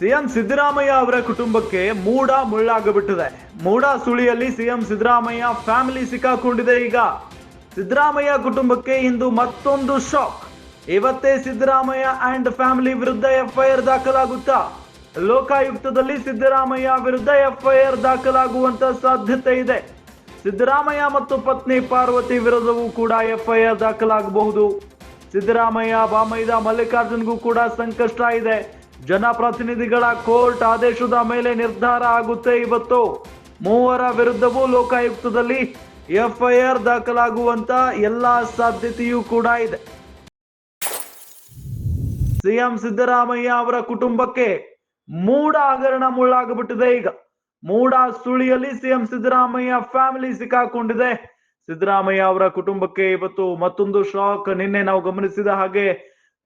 CM Siddaramaiah ಅವರ ಕುಟುಂಬಕ್ಕೆ ಮೂಡ ಮುಳ್ಳಾಗಿಬಿಟ್ಟಿದೆ. ಮೂಡ ಸುಳಿಯಲ್ಲಿ CM Siddaramaiah family ಸಿಕ್ಕಾಕೊಂಡಿದೆ. ಈಗ ಸಿದ್ದರಾಮಯ್ಯ ಕುಟುಂಬಕ್ಕೆ ಇಂದು ಮತ್ತೊಂದು ಶಾಕ್. ಇವತ್ತೇ ಸಿದ್ದರಾಮಯ್ಯ ಅಂಡ್ ಫ್ಯಾಮಿಲಿ ವಿರುದ್ಧ ಎಫ್ಐಆರ್ ದಾಖಲಾಗುತ್ತಾ? ಲೋಕಾಯುಕ್ತದಲ್ಲಿ ಸಿದ್ದರಾಮಯ್ಯ ವಿರುದ್ಧ ಎಫ್ಐಆರ್ ದಾಖಲಾಗುವಂತ ಸಾಧ್ಯತೆ ಇದೆ. ಸಿದ್ದರಾಮಯ್ಯ ಮತ್ತು ಪತ್ನಿ ಪಾರ್ವತಿ ವಿರುದ್ಧವೂ ಕೂಡ ಎಫ್ಐಆರ್ ದಾಖಲಾಗಬಹುದು. ಸಿದ್ದರಾಮಯ್ಯ ಬಾಮೈದ ಮಲ್ಲಿಕಾರ್ಜುನ್ಗೂ ಕೂಡ ಸಂಕಷ್ಟ ಇದೆ. ಜನಪ್ರತಿನಿಧಿಗಳ ಕೋರ್ಟ್ ಆದೇಶದ ಮೇಲೆ ನಿರ್ಧಾರ ಆಗುತ್ತೆ ಇವತ್ತು. ಮೂವರ ವಿರುದ್ಧವೂ ಲೋಕಾಯುಕ್ತದಲ್ಲಿ ಎಫ್ಐಆರ್ ದಾಖಲಾಗುವಂತ ಎಲ್ಲಾ ಸಾಧ್ಯತೆಯೂ ಕೂಡ ಇದೆ. ಸಿಎಂ ಸಿದ್ದರಾಮಯ್ಯ ಅವರ ಕುಟುಂಬಕ್ಕೆ ಮೂಡ ಹಗರಣ ಮುಳ್ಳಾಗಿಬಿಟ್ಟಿದೆ. ಈಗ ಮೂಡ ಸುಳಿಯಲ್ಲಿ ಸಿಎಂ ಸಿದ್ದರಾಮಯ್ಯ ಫ್ಯಾಮಿಲಿ ಸಿಕ್ಕಾಕೊಂಡಿದೆ. ಸಿದ್ದರಾಮಯ್ಯ ಅವರ ಕುಟುಂಬಕ್ಕೆ ಇವತ್ತು ಮತ್ತೊಂದು ಶಾಕ್. ನಿನ್ನೆ ನಾವು ಗಮನಿಸಿದ ಹಾಗೆ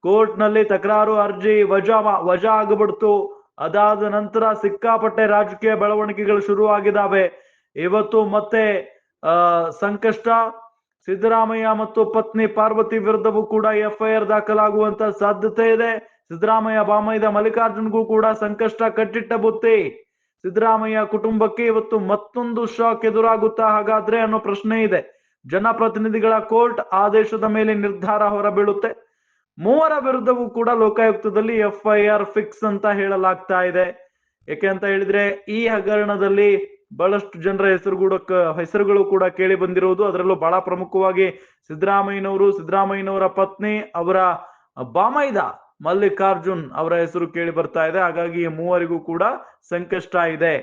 ಕೋರ್ಟ್ ನಲ್ಲಿ ತಕರಾರು ಅರ್ಜಿ ವಜಾ ಆಗಿಬಿಡ್ತು. ಅದಾದ ನಂತರ ಸಿಕ್ಕಾಪಟ್ಟೆ ರಾಜಕೀಯ ಬೆಳವಣಿಗೆಗಳು ಶುರು ಆಗಿದ್ದಾವೆ. ಇವತ್ತು ಮತ್ತೆ ಸಂಕಷ್ಟ. ಸಿದ್ದರಾಮಯ್ಯ ಮತ್ತು ಪತ್ನಿ ಪಾರ್ವತಿ ವಿರುದ್ಧವೂ ಕೂಡ ಎಫ್ಐಆರ್ ದಾಖಲಾಗುವಂತ ಸಾಧ್ಯತೆ ಇದೆ. ಸಿದ್ದರಾಮಯ್ಯ ಬಾಮೈದ ಮಲ್ಲಿಕಾರ್ಜುನ್ಗೂ ಕೂಡ ಸಂಕಷ್ಟ ಕಟ್ಟಿಟ್ಟ ಬುತ್ತಿ. ಸಿದ್ದರಾಮಯ್ಯ ಕುಟುಂಬಕ್ಕೆ ಇವತ್ತು ಮತ್ತೊಂದು ಶಾಕ್ ಎದುರಾಗುತ್ತಾ ಹಾಗಾದ್ರೆ ಅನ್ನೋ ಪ್ರಶ್ನೆ ಇದೆ. ಜನಪ್ರತಿನಿಧಿಗಳ ಕೋರ್ಟ್ ಆದೇಶದ ಮೇಲೆ ನಿರ್ಧಾರ ಹೊರಬೀಳುತ್ತೆ. ಮೂವರ ವಿರುದ್ಧವೂ ಕೂಡ ಲೋಕಾಯುಕ್ತದಲ್ಲಿ ಎಫ್ಐಆರ್ ಫಿಕ್ಸ್ ಅಂತ ಹೇಳಲಾಗ್ತಾ ಇದೆ. ಯಾಕೆ ಅಂತ ಹೇಳಿದ್ರೆ ಈ ಹಗರಣದಲ್ಲಿ ಬಹಳಷ್ಟು ಜನರ ಹೆಸರುಗಳು ಕೂಡ ಕೇಳಿ ಬಂದಿರುವುದು. ಅದರಲ್ಲೂ ಬಹಳ ಪ್ರಮುಖವಾಗಿ ಸಿದ್ದರಾಮಯ್ಯನವರ ಪತ್ನಿ, ಅವರ ಬಾಮೈದ ಮಲ್ಲಿಕಾರ್ಜುನ್ ಅವರ ಹೆಸರು ಕೇಳಿ ಬರ್ತಾ ಇದೆ. ಹಾಗಾಗಿ ಮೂವರಿಗೂ ಕೂಡ ಸಂಕಷ್ಟ ಇದೆ.